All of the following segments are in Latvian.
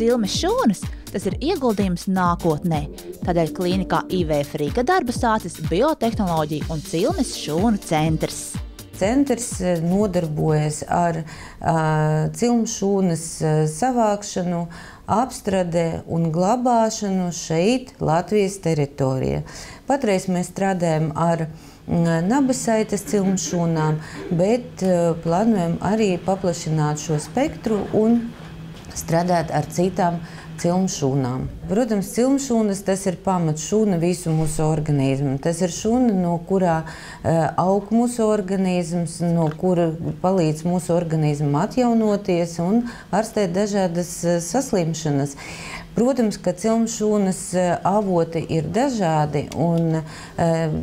Cilmes šūnas – tas ir ieguldījums nākotnē. Tādēļ klīnikā IVF Rīga darbu sācis biotehnoloģiju un Cilmes šūnu centrs. Centrs nodarbojas ar cilmes šūnas savākšanu, apstrade un glabāšanu šeit, Latvijas teritorijā. Patreiz mēs strādājam ar nabasaites cilmes šūnām, bet plānojam arī paplašināt šo spektru un strādāt ar citām cilmes šūnām. Protams, cilmes šūnas tas ir pamats šūna visu mūsu organismu. Tas ir šūna, no kurā aug mūsu organisms, no kura palīdz mūsu organismam atjaunoties un ārstēt dažādas saslimšanas. Protams, ka cilmes šūnas avoti ir dažādi, un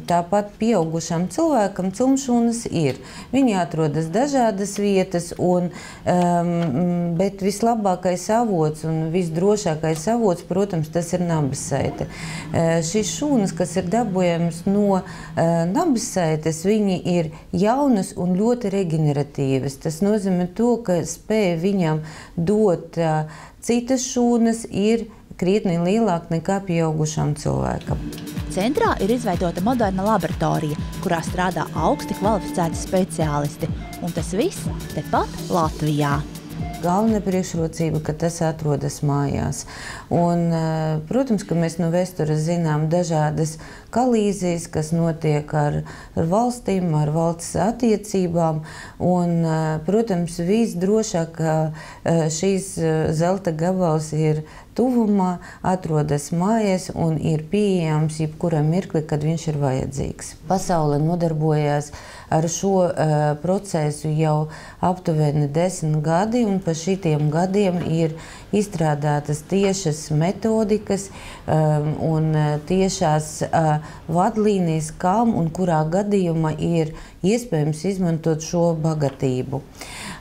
tāpat pieaugušam cilvēkam cilmes šūnas ir. Viņi atrodas dažādas vietas, bet vislabākais avots un visdrošākais avots, protams, tas ir nabasaite. Šīs šūnas, kas ir dabūjamas no nabasaites, viņi ir jaunas un ļoti reģeneratīvas. Tas nozīmē to, ka spēja viņam dot citas šūnas ir krietni lielāka nekā pieaugušam cilvēkam. Centrā ir izveidota moderna laboratorija, kurā strādā augsti kvalificēti speciālisti, un tas viss tepat Latvijā. Galvenā priekšrocība, ka tas atrodas mājās. Un, protams, ka mēs no vēstures zinām dažādas kolīzijas, kas notiek ar valstīm, ar valsts attiecībām. Un, protams, visdrošāk šīs zelta gabals ir tuvumā, atrodas mājās un ir pieejams jebkurā mirkli, kad viņš ir vajadzīgs. Pasaule nodarbojās ar šo procesu jau aptuveni 10 gadi, un pa šitiem gadiem ir izstrādātas tiešas metodikas un tiešās vadlīnijas, kam un kurā gadījumā ir iespējams izmantot šo bagātību.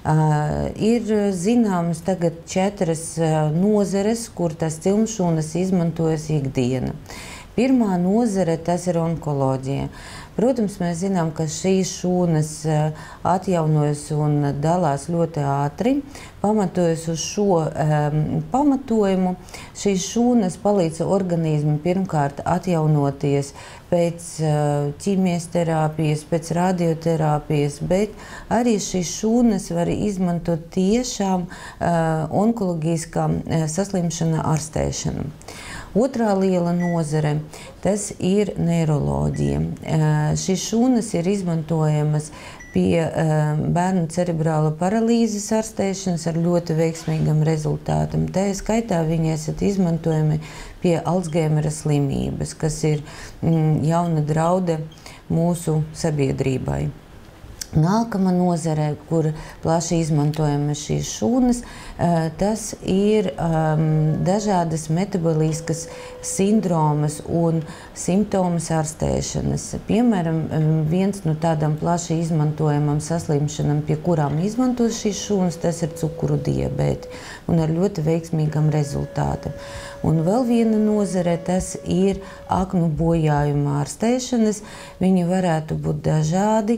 Ir zināmas tagad 4 nozeres, kur tas cilmes šūnas izmantojas ikdiena. Pirmā nozare tas ir onkoloģija. Protams, mēs zinām, ka šīs šūnas atjaunojas un dalās ļoti ātri. Pamatojas uz šo pamatojumu, šīs šūnas palīdz organismam pirmkārt atjaunoties pēc ķīmijterapijas, pēc radioterapijas, bet arī šīs šūnas var izmantot tiešām onkoloģiskām saslimšanu ārstēšanu. Otrā liela nozare – tas ir neiroloģija. Šīs šūnas ir izmantojamas pie bērnu cerebrāla paralīzes ārstēšanas ar ļoti veiksmīgam rezultātam. Tā skaitā viņi esat izmantojami pie Alzheimera slimības, kas ir jauna draude mūsu sabiedrībai. Nākamā nozare, kur plaši izmantojama šīs šūnas, tas ir dažādas metaboliskas sindromas un simptomas ārstēšanas. Piemēram, viens no tādām plaši izmantojamām saslimšanām, pie kurām izmanto šīs šūnas, tas ir cukuru diabēti un ar ļoti veiksmīgam rezultātam. Un vēl viena nozare, tas ir aknu bojājuma ārstēšanas. Viņi varētu būt dažādi,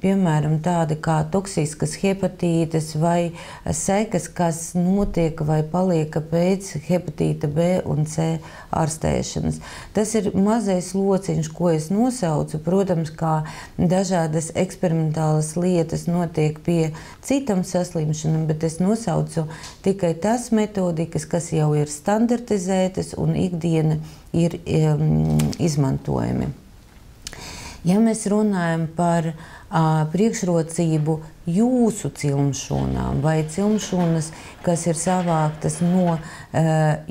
piemēram, tādi kā toksiskas hepatītes vai sekas, kas notiek vai paliek pēc hepatīta B un C ārstēšanas. Tas ir mazais lociņš, ko es nosaucu. Protams, kā dažādas eksperimentālas lietas notiek pie citam saslimšanām, bet es nosaucu tikai tās metodikas, kas jau ir standartizētas un ikdiena ir izmantojami. Ja mēs runājam par priekšrocību jūsu cilmes šūnām vai cilmes šūnas, kas ir savāktas no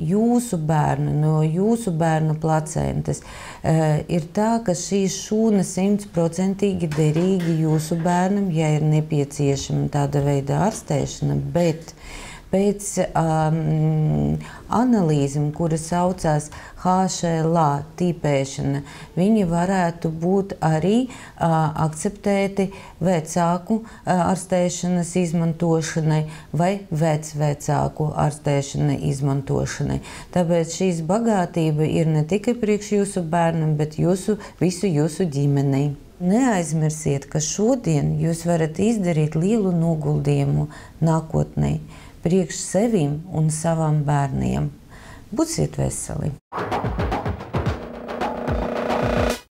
jūsu bērna placentas, ir tā, ka šīs šūnas 100% derīgi jūsu bērnam, ja ir nepieciešama tāda veida ārstēšana, bet pēc analīzēm, kuras saucās HLA tipēšana, viņi varētu būt arī akceptēti vecāku ārstēšanas izmantošanai vai vecvecāku ārstēšanai izmantošanai. Tāpēc šīs bagātība ir ne tikai priekš jūsu bērnam, bet visu jūsu ģimenei. Neaizmirsiet, ka šodien jūs varat izdarīt lielu noguldījumu nākotnē. priekš sevim un savam bērniem. Būsiet veseli!